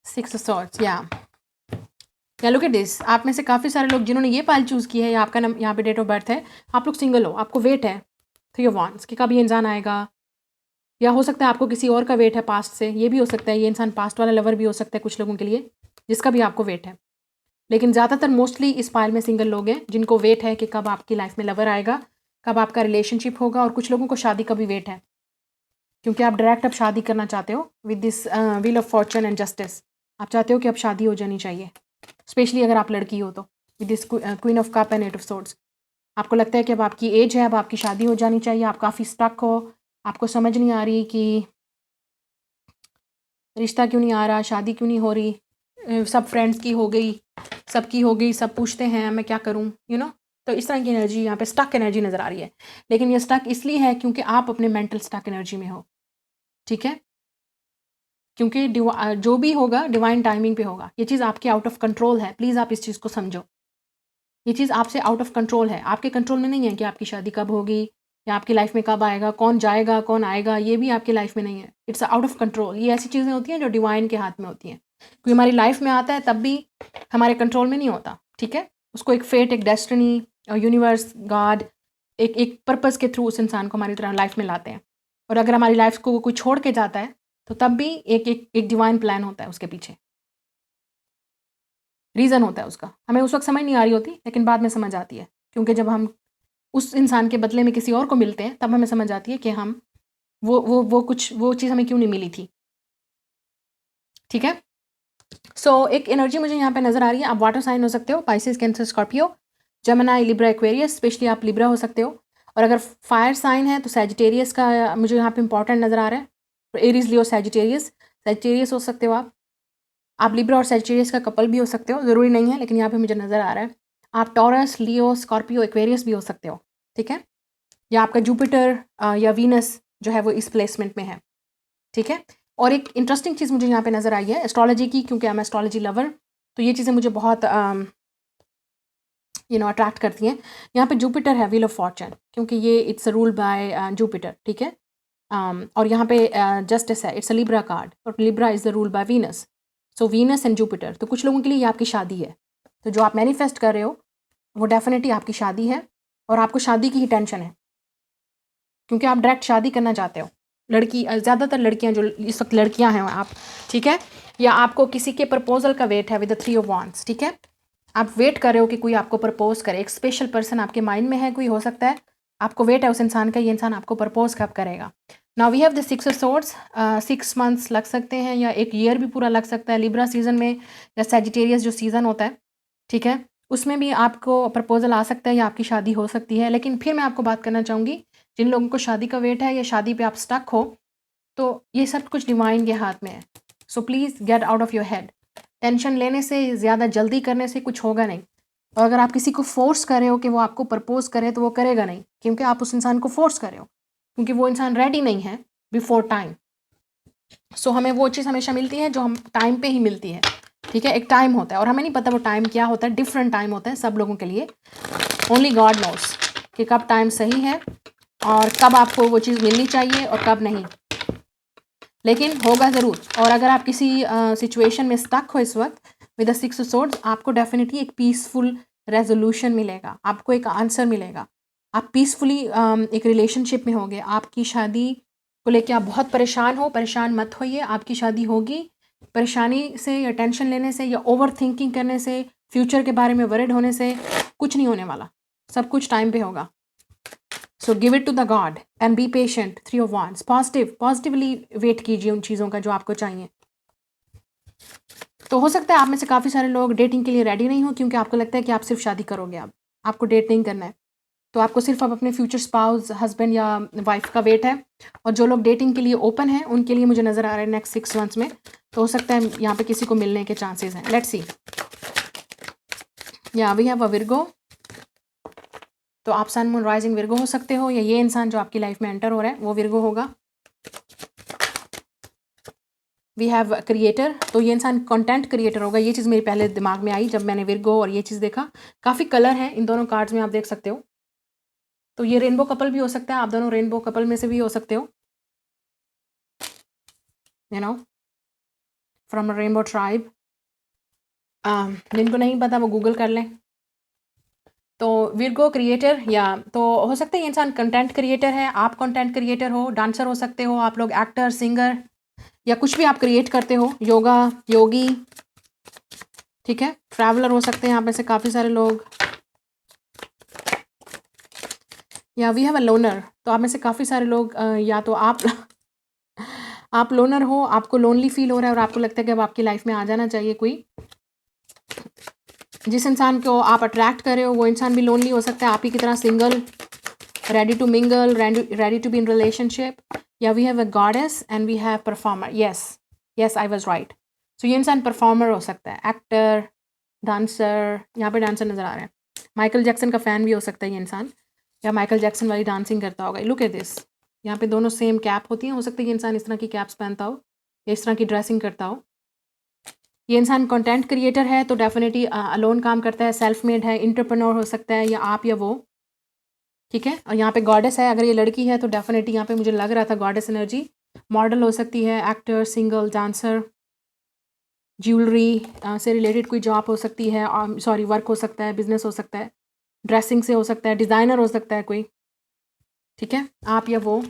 six of swords. या लुक एट दिस, आप में से काफ़ी सारे लोग जिन्होंने ये पाइल चूज़ की है, या आपका यहाँ पे डेट ऑफ बर्थ है, आप लोग सिंगल हो, आपको वेट है थ्री ऑफ वांड्स कि कब ये इंसान आएगा। या हो सकता है आपको किसी और का वेट है पास्ट से, ये भी हो सकता है। ये इंसान पास्ट वाला लवर भी हो सकता है कुछ लोगों के लिए, जिसका भी आपको वेट है। लेकिन ज़्यादातर मोस्टली इस पाइल में सिंगल लोग हैं जिनको वेट है कि कब आपकी लाइफ में लवर आएगा, कब आपका रिलेशनशिप होगा। और कुछ लोगों को शादी का भी वेट है, क्योंकि आप डायरेक्ट अब शादी करना चाहते हो with this wheel of Fortune and justice. आप चाहते हो कि अब शादी हो जानी चाहिए, स्पेशली अगर आप लड़की हो तो, with this queen of cup and eight of swords. आपको लगता है कि अब आपकी एज है, अब आपकी शादी हो जानी चाहिए, आप काफ़ी स्टक हो, आपको समझ नहीं आ रही कि रिश्ता क्यों नहीं आ रहा, शादी क्यों नहीं हो रही, सब फ्रेंड्स की हो गई, सबकी हो गई, सब पूछते हैं मैं क्या करूं, तो इस तरह की एनर्जी यहाँ पे स्टक एनर्जी नज़र आ रही है। लेकिन ये स्टक इसलिए है क्योंकि आप अपने मेंटल स्टक एनर्जी में हो, ठीक है। क्योंकि जो भी होगा डिवाइन टाइमिंग पे होगा। ये चीज़ आपके आउट ऑफ कंट्रोल है, प्लीज़ आप इस चीज़ को समझो। ये चीज़ आपसे आउट ऑफ कंट्रोल है, आपके कंट्रोल में नहीं है कि आपकी शादी कब होगी, या आपकी लाइफ में कब आएगा, कौन जाएगा कौन आएगा, ये भी आपकी लाइफ में नहीं है। It's out of control. ये ऐसी चीज़ें होती हैं जो डिवाइन के हाथ में होती हैं। कोई हमारी लाइफ में आता है तब भी हमारे कंट्रोल में नहीं होता, ठीक है। उसको एक फेट, एक डेस्टिनी, यूनिवर्स, गॉड एक पर्पज़ के थ्रू उस इंसान को हमारी तरह लाइफ में लाते हैं। और अगर हमारी लाइफ को कोई छोड़ के जाता है तो तब भी एक डिवाइन प्लान होता है उसके पीछे, रीज़न होता है उसका। हमें उस वक्त समझ नहीं आ रही होती, लेकिन बाद में समझ आती है, क्योंकि जब हम उस इंसान के बदले में किसी और को मिलते हैं तब हमें समझ आती है कि हम वो चीज़ हमें क्यों नहीं मिली थी, ठीक है। सो एक एनर्जी मुझे यहाँ पे नज़र आ रही है। आप वाटर साइन हो सकते हो, Pisces, cancer, Scorpio, Gemini, Libra, Aquarius, specially आप लिब्रा हो सकते हो। और अगर फायर साइन है तो सैजिटेरियस का मुझे यहाँ पे इंपॉर्टेंट नज़र आ रहा है। तो एरीज, लियो, सैजिटेरियस हो सकते हो आप लिब्रा और सैजिटेरियस का कपल भी हो सकते हो, ज़रूरी नहीं है, लेकिन यहाँ पे मुझे नज़र आ रहा है। आप टॉरस, लियो, स्कॉर्पियो, एक्वेरियस भी हो सकते हो, ठीक है। या आपका जुपिटर या वीनस जो है वो इस प्लेसमेंट में है, ठीक है। और एक इंटरेस्टिंग चीज़ मुझे यहाँ पे नज़र आई है एस्ट्रोलॉजी की, क्योंकि आई एम एस्ट्रोलॉजी लवर, तो ये चीज़ें मुझे बहुत अट्रैक्ट करती हैं। यहाँ पे जुपिटर है, व्हील ऑफ फॉर्चून, क्योंकि ये इट्स रूल बाय जुपिटर, ठीक है। और यहाँ पे जस्टिस है, इट्स अ लिब्रा कार्ड, और Libra is the rule by Venus, so Venus and Jupiter. तो कुछ लोगों के लिए ये आपकी शादी है, तो जो आप मैनिफेस्ट कर रहे हो वो डेफिनेटली आपकी शादी है, और आपको शादी की ही टेंशन है, क्योंकि आप डायरेक्ट शादी करना चाहते हो। लड़की ज़्यादातर लड़कियां जो इस वक्त लड़कियां हैं आप, ठीक है, या आपको किसी के प्रपोजल का वेट है विद द 3 ऑफ वांड्स, ठीक है। आप वेट कर रहे हो कि कोई आपको प्रपोज करे, एक स्पेशल पर्सन आपके माइंड में है, कोई हो सकता है, आपको वेट है उस इंसान का, ये इंसान आपको प्रपोज कब करेगा। Now we have the 6 of swords, 6 months लग सकते हैं या एक ईयर भी पूरा लग सकता है लिब्रा सीजन में, या सैजिटेरियस जो सीज़न होता है, ठीक है, उसमें भी आपको प्रपोजल आ सकता है या आपकी शादी हो सकती है। लेकिन फिर मैं आपको बात करना चाहूँगी, जिन लोगों को शादी का वेट है या शादी पे आप स्टक हो, तो ये सब कुछ डिवाइन के हाथ में है। So please get out of your head. Tension लेने से, ज़्यादा जल्दी करने से कुछ होगा नहीं। और अगर आप किसी को फोर्स कर रहे हो कि वो आपको प्रपोज करे, तो वो करेगा नहीं, क्योंकि आप उस इंसान को फोर्स कर रहे हो, क्योंकि वो इंसान रेडी नहीं है बिफोर टाइम। सो हमें वो चीज़ हमेशा मिलती है जो हम टाइम पे ही मिलती है, ठीक है। एक टाइम होता है और हमें नहीं पता वो टाइम क्या होता है, डिफरेंट टाइम होता है सब लोगों के लिए। ओनली गॉड नोस कि कब टाइम सही है और कब आपको वो चीज़ मिलनी चाहिए और कब नहीं, लेकिन होगा ज़रूर। और अगर आप किसी सिचुएशन में स्टक हो इस वक्त विद द 6 ऑफ सोर्ड्स, आपको डेफिनेटली एक पीसफुल रेजोल्यूशन मिलेगा, आपको एक आंसर मिलेगा। आप पीसफुली एक रिलेशनशिप में होगे। आपकी शादी को लेके आप बहुत परेशान हो, परेशान मत होइए, आपकी शादी होगी। परेशानी से या टेंशन लेने से या ओवर थिंकिंग करने से, फ्यूचर के बारे में वरिड होने से कुछ नहीं होने वाला, सब कुछ टाइम पे होगा। So give it to the God and be patient. 3 of wands, positively wait कीजिए उन चीज़ों का जो आपको चाहिए। तो हो सकता है आप में से काफ़ी सारे लोग डेटिंग के लिए रेडी नहीं हो, क्योंकि आपको लगता है कि आप सिर्फ शादी करोगे, अब आपको डेट नहीं करना है, तो आपको सिर्फ अब अपने फ्यूचर स्पाउस, हस्बैंड या वाइफ का वेट है। और जो लोग डेटिंग के लिए ओपन हैं, उनके लिए मुझे नज़र आ रहा है नेक्स्ट 6 मंथ्स में, तो हो सकता है यहाँ पे किसी को मिलने के चांसेस हैं। Let's see. या वी हैव अ विर्गो, तो आप सन मून राइजिंग विर्गो हो सकते हो, या ये इंसान जो आपकी लाइफ में एंटर हो रहा है वो विर्गो होगा। वी हैव क्रिएटर, तो ये इंसान कंटेंट क्रिएटर होगा। ये चीज़ मेरे पहले दिमाग में आई जब मैंने विर्गो और ये चीज़ देखा। काफ़ी कलर है इन दोनों कार्ड्स में, आप देख सकते हो। तो ये रेनबो कपल भी हो सकता है, आप दोनों रेनबो कपल में से भी हो सकते हो, you know, from a rainbow tribe. जिनको नहीं पता वो गूगल कर लें। तो विर्गो क्रिएटर, या तो हो सकता है ये इंसान कंटेंट क्रिएटर है, आप कंटेंट क्रिएटर हो, डांसर हो सकते हो आप लोग, एक्टर, सिंगर, या कुछ भी आप क्रिएट करते हो, योगा, योगी, ठीक है, ट्रैवलर हो सकते हैं आप में से काफ़ी सारे लोग। या वी हैव अ लोनर, तो आप में से काफ़ी सारे लोग या तो आप लोनर हो, आपको लोनली फील हो रहा है और आपको लगता है कि अब आपकी लाइफ में आ जाना चाहिए कोई। जिस इंसान को आप अट्रैक्ट कर रहे हो वो इंसान भी लोनली हो सकता है, आप ही की तरह single, ready to mingle, ready to be in relationship. या we have a goddess and we have performer. Yes I was right. So ये इंसान परफॉर्मर हो सकता है, एक्टर, डांसर, यहाँ पे डांसर नज़र आ रहा है, माइकल जैक्सन का फ़ैन भी हो सकता है ये इंसान, या माइकल जैक्सन वाली डांसिंग करता होगा। लुक एट दिस, यहाँ पे दोनों सेम कैप होती हैं, हो सकता है ये इंसान इस तरह की कैप्स पहनता हो या इस तरह की ड्रेसिंग करता हो। ये इंसान कंटेंट क्रिएटर है, तो डेफिनेटली अलोन काम करता है, सेल्फ मेड है, इंटरप्रेन्योर हो सकता है, या आप या वो, ठीक है। और यहाँ पे गॉडेस है, अगर ये लड़की है तो डेफिनेटली यहाँ पे मुझे लग रहा था गॉडेस एनर्जी। मॉडल हो सकती है, एक्टर, सिंगल, डांसर, ज्वेलरी से रिलेटेड कोई जॉब हो सकती है, सॉरी वर्क हो सकता है, बिजनेस हो सकता है, ड्रेसिंग से हो सकता है, डिज़ाइनर हो सकता है कोई, ठीक है, आप या वो,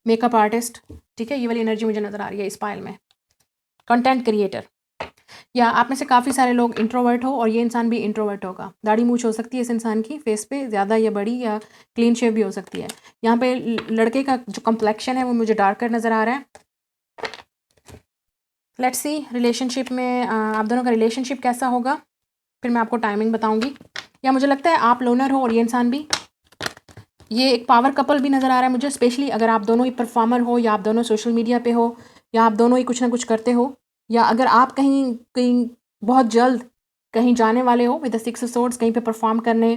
मेकअप आर्टिस्ट, ठीक है। ये वाली एनर्जी मुझे नज़र आ रही है इस पाइल में। कंटेंट क्रिएटर, या आप में से काफ़ी सारे लोग इंट्रोवर्ट हो और ये इंसान भी इंट्रोवर्ट होगा। दाढ़ी मूछ हो सकती है इस इंसान की फेस पे, ज़्यादा या बड़ी, या क्लीन शेव भी हो सकती है। यहाँ पे लड़के का जो कम्प्लेक्शन है वो मुझे डार्कर नज़र आ रहा है। लेट्स सी रिलेशनशिप में आप दोनों का रिलेशनशिप कैसा होगा, फिर मैं आपको टाइमिंग बताऊंगी। या मुझे लगता है आप लोनर हो और ये इंसान भी। ये एक पावर कपल भी नज़र आ रहा है मुझे, स्पेशली अगर आप दोनों ही परफॉर्मर हो, या आप दोनों सोशल मीडिया पे हो, या आप दोनों ही कुछ ना कुछ करते हो, या अगर आप कहीं कहीं बहुत जल्द कहीं जाने वाले हो विद द 6 ऑफ सोर्ड्स, कहीं पे परफॉर्म करने,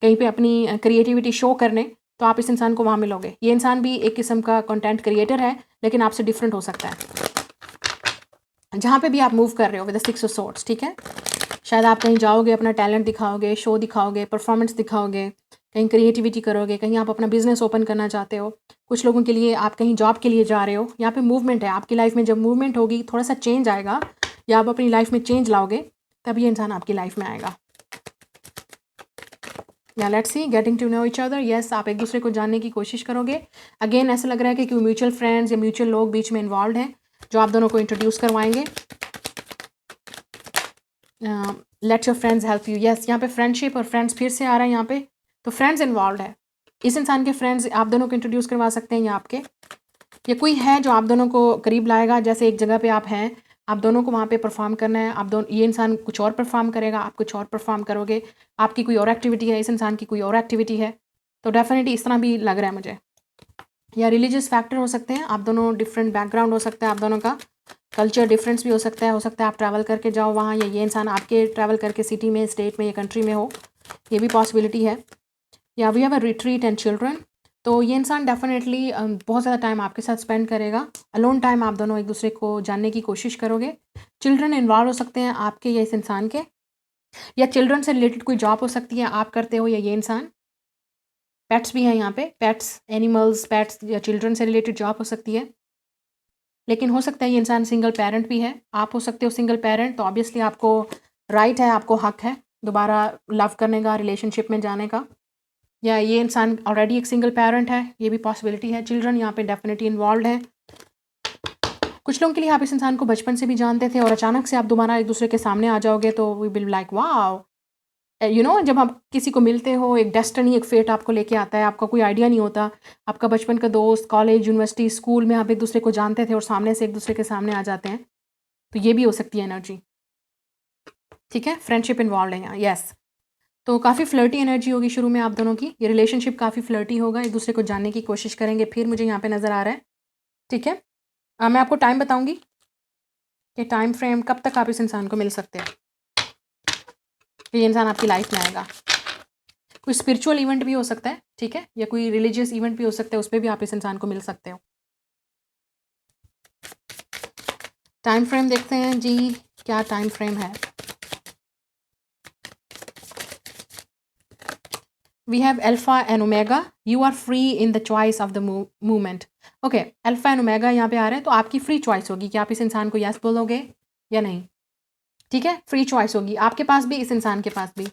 कहीं पे अपनी क्रिएटिविटी शो करने, तो आप इस इंसान को वहाँ मिलोगे। ये इंसान भी एक किस्म का कंटेंट क्रिएटर है, लेकिन आपसे डिफरेंट हो सकता है जहाँ पे भी आप मूव कर रहे हो विद द 6 ऑफ सोर्ड्स, ठीक है। शायद आप कहीं जाओगे, अपना टैलेंट दिखाओगे, शो दिखाओगे, परफॉर्मेंस दिखाओगे, कहीं क्रिएटिविटी करोगे, कहीं आप अपना बिजनेस ओपन करना चाहते हो। कुछ लोगों के लिए आप कहीं जॉब के लिए जा रहे हो, यहाँ पे मूवमेंट है आपकी लाइफ में। जब मूवमेंट होगी, थोड़ा सा चेंज आएगा या आप अपनी लाइफ में चेंज लाओगे, तब ये इंसान आपकी लाइफ में आएगा। या let's see, getting to know each other. Yes, आप एक दूसरे को जानने की कोशिश करोगे। अगेन ऐसा लग रहा है कि कोई म्यूचुअल फ्रेंड्स या म्यूचुअल लोग बीच में इन्वॉल्व हैं जो आप दोनों को इंट्रोड्यूस करवाएंगे। Let your friends help you. Yes, यहाँ पे फ्रेंडशिप और फ्रेंड्स फिर से आ रहा है यहाँ पे, तो फ्रेंड्स इन्वॉल्व है। इस इंसान के फ्रेंड्स आप दोनों को इंट्रोड्यूस करवा सकते हैं या आपके, या कोई है जो आप दोनों को करीब लाएगा। जैसे एक जगह पे आप हैं, आप दोनों को वहाँ पे परफॉर्म करना है, आप दोनों, ये इंसान कुछ और परफॉर्म करेगा, आप कुछ और परफॉर्म करोगे, आपकी कोई और एक्टिविटी है, इस इंसान की कोई और एक्टिविटी है। तो डेफिनेटली इस तरह भी लग रहा है मुझे। या रिलीजियस फैक्टर हो सकते हैं, आप दोनों डिफरेंट बैकग्राउंड हो सकता है, आप दोनों का कल्चर डिफरेंस भी हो सकता है आप ट्रैवल करके जाओ वहाँ, या ये इंसान आपके ट्रैवल करके सिटी में, स्टेट में या कंट्री में हो, ये भी पॉसिबिलिटी है। या we have a retreat and children, तो ये इंसान डेफिनेटली बहुत ज़्यादा टाइम आपके साथ स्पेंड करेगा। अलोन टाइम आप दोनों एक दूसरे को जानने की कोशिश करोगे। चिल्ड्रन इन्वॉल्व हो सकते हैं आपके या इस इंसान के, या चिल्ड्रन से रिलेटेड कोई जॉब हो सकती है आप करते हो या ये इंसान। पेट्स भी हैं यहाँ पे, पेट्स, एनिमल्स, पेट्स या चिल्ड्रन से रिलेटेड जॉब हो सकती है। लेकिन हो सकता है ये इंसान सिंगल पेरेंट भी है, आप हो सकते हो सिंगल पेरेंट, तो ऑब्वियसली आपको राइट है, आपको हक है दोबारा लव करने का, रिलेशनशिप में जाने का। या ये इंसान ऑलरेडी एक सिंगल पेरेंट है, ये भी पॉसिबिलिटी है। चिल्ड्रन यहाँ पे डेफिनेटली इन्वॉल्व है। कुछ लोगों के लिए आप इस इंसान को बचपन से भी जानते थे और अचानक से आप दोबारा एक दूसरे के सामने आ जाओगे, तो we will like wow, you know, जब आप किसी को मिलते हो, एक डेस्टिनी, एक फेट आपको लेके आता है, आपका कोई आइडिया नहीं होता, आपका बचपन का दोस्त, कॉलेज, यूनिवर्सिटी, स्कूल में आप एक दूसरे को जानते थे और सामने से एक दूसरे के सामने आ जाते हैं, तो ये भी हो सकती है एनर्जी, ठीक है। फ्रेंडशिप इन्वॉल्व है यहाँ, यस। तो काफ़ी फ्लर्टी एनर्जी होगी शुरू में आप दोनों की, ये रिलेशनशिप काफ़ी फ्लर्टी होगा, एक दूसरे को जानने की कोशिश करेंगे, फिर मुझे यहाँ पे नज़र आ रहा है, ठीक है। मैं आपको टाइम बताऊँगी कि टाइम फ्रेम कब तक आप इस इंसान को मिल सकते हैं, ये इंसान आपकी लाइफ में आएगा। कोई स्पिरिचुअल इवेंट भी हो सकता है, ठीक है, या कोई रिलीजियस इवेंट भी हो सकता है, उस पर भी आप इस इंसान को मिल सकते हो। टाइम फ्रेम देखते हैं जी, क्या टाइम फ्रेम है। We have alpha and omega, you are free in the choice of the movement. Okay, alpha and omega यहाँ पे आ रहे हैं, तो आपकी फ्री चॉइस होगी कि आप इस इंसान को यस बोलोगे या नहीं, ठीक है। फ्री चॉइस होगी आपके पास भी, इस इंसान के पास भी।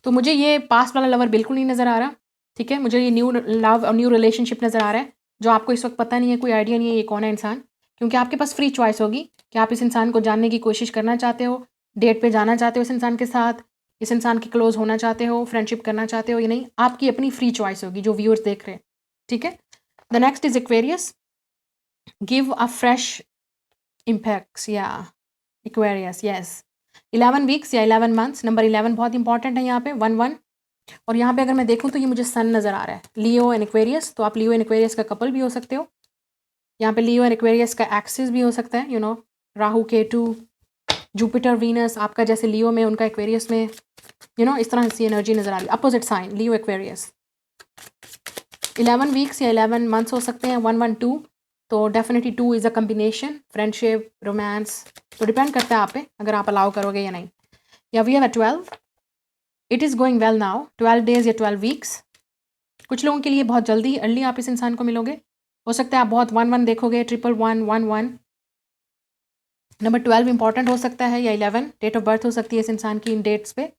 तो मुझे ये पास्ट वाला लवर बिल्कुल नहीं नज़र आ रहा, ठीक है। मुझे ये न्यू लव और न्यू रिलेशनशिप नज़र आ रहा है, जो आपको इस वक्त पता नहीं है, कोई आइडिया नहीं है ये कौन है इंसान, क्योंकि आपके पास फ्री चॉइस होगी कि आप इस इंसान को जानने की कोशिश करना चाहते हो, डेट पे जाना चाहते हो इस इंसान के साथ, इस इंसान के क्लोज होना चाहते हो, फ्रेंडशिप करना चाहते हो या नहीं, आपकी अपनी फ्री चॉइस होगी जो व्यूअर्स देख रहे हैं, ठीक है। The next is Aquarius, give a fresh impacts, या एक्वेरियस, यस। 11 वीक्स या 11 मंथ्स, नंबर 11 बहुत इंपॉर्टेंट है यहाँ पे, 1-1। और यहाँ पे अगर मैं देखूँ तो ये मुझे सन नज़र आ रहा है, लियो एंड एक्वेरियस, तो आप लियो एंड एक्वेरियस का कपल भी हो सकते हो। यहाँ पे लियो एंड एक्वेरियस का एक्सिस भी हो सकता है, you know, Rahu Ketu, Jupiter Venus, आपका जैसे लियो में, उनका एक्वेरियस में, यू नो, इस तरह से एनर्जी नज़र आ रही है। अपोजिट साइन लियो एक्वेरियस, 11 वीक्स या 11 मंथ्स हो सकते हैं, 1-1-2, तो definitely 2 is a combination, friendship, romance, तो डिपेंड करता है आप पे, अगर आप अलाउ करोगे या नहीं। या we have a 12, it is going well now, 12 days या 12 वीक्स। कुछ लोगों के लिए बहुत जल्दी, अर्ली आप इस इंसान को मिलोगे, हो सकता है आप बहुत 1-1 देखोगे, 1-1-1-1। नंबर 12 इंपॉर्टेंट हो सकता है, या 11 डेट ऑफ बर्थ हो सकती है इस इंसान की इन डेट्स पे,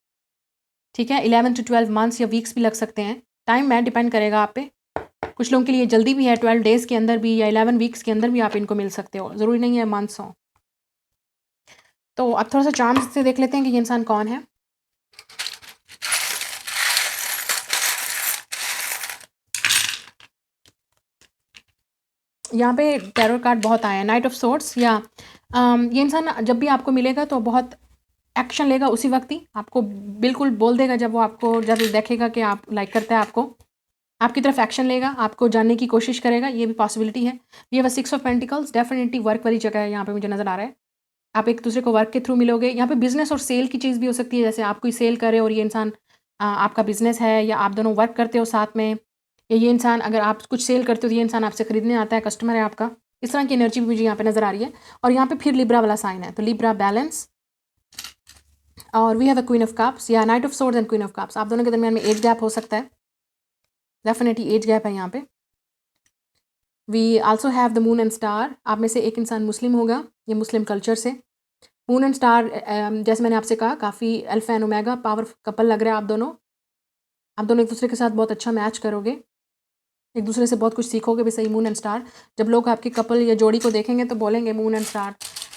ठीक है। 11 to 12 मंथ्स या वीक्स भी लग सकते हैं, टाइम में डिपेंड करेगा आप पे। कुछ लोगों के लिए जल्दी भी है, 12 डेज़ के अंदर भी या 11 वीक्स के अंदर भी आप इनको मिल सकते हो, ज़रूरी नहीं है मंथ्स हों। तो अब थोड़ा सा चार्म्स से देख लेते हैं कि ये इंसान कौन है। यहाँ पे टैरो कार्ड बहुत आया है, नाइट ऑफ सोर्ड्स, या ये इंसान जब भी आपको मिलेगा तो बहुत एक्शन लेगा उसी वक्त ही, आपको बिल्कुल बोल देगा जब वो आपको, जब देखेगा कि आप लाइक करता है आपको, आपकी तरफ एक्शन लेगा, आपको जानने की कोशिश करेगा, ये भी पॉसिबिलिटी है। ये बस 6 ऑफ पेंटिकल्स, डेफिनेटली वर्क वाली जगह है यहाँ पे मुझे नज़र आ रहा है। आप एक दूसरे को वर्क के थ्रू मिलोगे। यहाँ पे बिजनेस और सेल की चीज़ भी हो सकती है, जैसे आप कोई सेल करे और ये इंसान आपका बिजनेस है, या आप दोनों वर्क करते हो साथ में, या ये इंसान अगर आप कुछ सेल करते हो तो ये इंसान आपसे खरीदने आता है, कस्टमर है आपका। इस तरह की एनर्जी भी मुझे यहाँ पे नज़र आ रही है। और यहाँ पे फिर लिब्रा वाला साइन है, तो लिब्रा बैलेंस। और we have a queen of cups या knight of swords and queen of cups. आप दोनों के दरमियान में एज गैप हो सकता है, डेफिनेटली एज गैप है यहाँ पे। We also have the moon and star. आप में से एक इंसान मुस्लिम होगा, ये मुस्लिम कल्चर से। मून एंड स्टार, जैसे मैंने आपसे कहा, काफ़ी alpha and omega power couple लग रहा है आप दोनों। आप दोनों एक दूसरे के साथ बहुत अच्छा मैच करोगे, एक दूसरे से बहुत कुछ सीखोगे भी सही। मून एंड स्टार, जब लोग आपके कपल या जोड़ी को देखेंगे तो बोलेंगे मून एंड स्टार,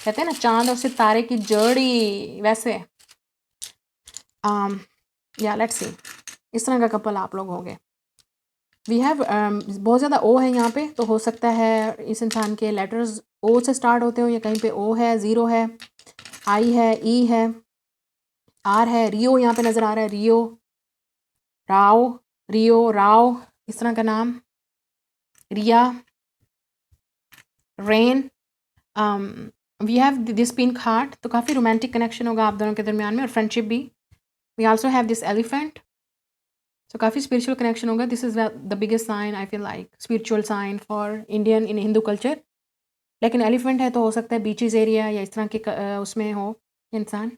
कहते हैं ना चांद और सितारे की जोड़ी, वैसे या लेट्स सी इस तरह का कपल आप लोग होंगे। वी हैव बहुत ज़्यादा ओ है यहाँ पे, तो हो सकता है इस इंसान के लेटर्स ओ से स्टार्ट होते हो, या कहीं पे ओ है, ज़ीरो है, आई है, ई है, आर है, रियो यहाँ पे नज़र आ रहा है, रियो, राव, रियो, राव, इस तरह का नाम, Riya, Ren. We have this pink heart, तो काफ़ी रोमांटिक कनेक्शन होगा आप दोनों के दरमियान में, और फ्रेंडशिप भी। We also have this elephant, so काफ़ी स्पिरिचुअल कनेक्शन होगा। This is the biggest sign, I feel like spiritual sign for Indian in Hindu culture. लेकिन एलिफेंट है तो हो सकता है बीचेस एरिया या इस तरह के उसमें हो इंसान।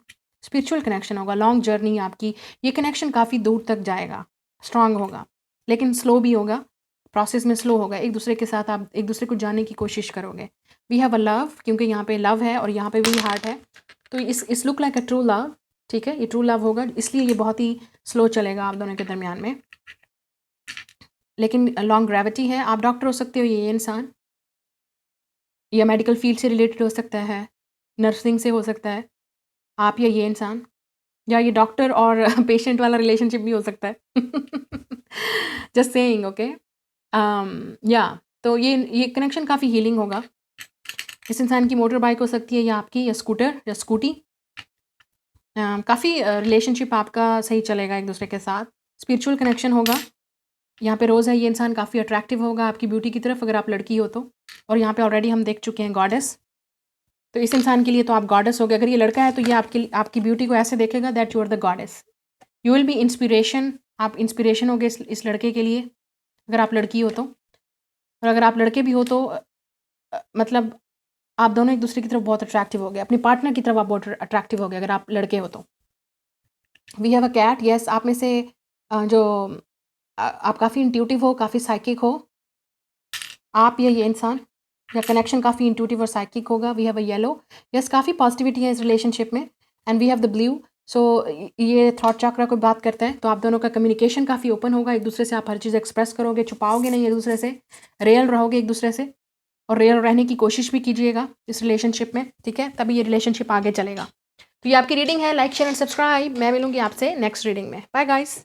स्पिरिचुअल कनेक्शन होगा, लॉन्ग जर्नी आपकी। ये कनेक्शन काफ़ी दूर तक जाएगा, स्ट्रांग होगा, लेकिन स्लो भी होगा, प्रोसेस में स्लो होगा। एक दूसरे के साथ आप एक दूसरे को जानने की कोशिश करोगे। वी हैव अ लव, क्योंकि यहाँ पे लव है और यहाँ पे भी हार्ट है, तो इस look like a true love. ठीक है, ये ट्रू लव होगा, इसलिए ये बहुत ही स्लो चलेगा आप दोनों के दरमियान में, लेकिन लॉन्ग ग्रेविटी है। आप डॉक्टर हो सकते हो, ये इंसान, या मेडिकल फील्ड से रिलेटेड हो सकता है, नर्सिंग से हो सकता है आप या ये इंसान, या ये डॉक्टर और पेशेंट वाला रिलेशनशिप भी हो सकता है। Just saying, okay. या तो ये कनेक्शन काफ़ी हीलिंग होगा। इस इंसान की मोटर बाइक हो सकती है, या आपकी, या स्कूटर या स्कूटी। काफ़ी रिलेशनशिप आपका सही चलेगा एक दूसरे के साथ। स्पिरिचुअल कनेक्शन होगा। यहाँ पे रोज़ है, ये इंसान काफ़ी अट्रैक्टिव होगा आपकी ब्यूटी की तरफ, अगर आप लड़की हो तो। और यहाँ पे ऑलरेडी हम देख चुके हैं गॉडेस, तो इस इंसान के लिए तो आप गॉडेस हो गए। अगर ये लड़का है तो ये आपकी ब्यूटी को ऐसे देखेगा that you are the goddess. You will be inspiration, आप इंस्पिरेशन होगे इस लड़के के लिए, अगर आप लड़की हो तो। और अगर आप लड़के भी हो तो मतलब आप दोनों एक दूसरे की तरफ बहुत अट्रैक्टिव हो गए, अपने पार्टनर की तरफ आप बहुत अट्रैक्टिव हो गए अगर आप लड़के हो तो। We have a cat, yes. आप में से जो आप काफ़ी इंट्यूटिव हो, काफ़ी साइकिक हो, आप या ये इंसान, या कनेक्शन काफ़ी इंट्यूटिव और साइकिक होगा। We have a yellow, yes, काफ़ी पॉजिटिविटी है इस रिलेशनशिप में। And we have the blue, so ये थॉट चक्र को बात करता है, तो आप दोनों का कम्युनिकेशन काफ़ी ओपन होगा, एक दूसरे से आप हर चीज़ एक्सप्रेस करोगे, छुपाओगे नहीं एक दूसरे से, रियल रहोगे एक दूसरे से, और रियल रहने की कोशिश भी कीजिएगा इस रिलेशनशिप में, ठीक है, तभी ये रिलेशनशिप आगे चलेगा। तो ये आपकी रीडिंग है, लाइक शेयर एंड सब्सक्राइब। मैं मिलूंगी आपसे नेक्स्ट रीडिंग में। Bye guys.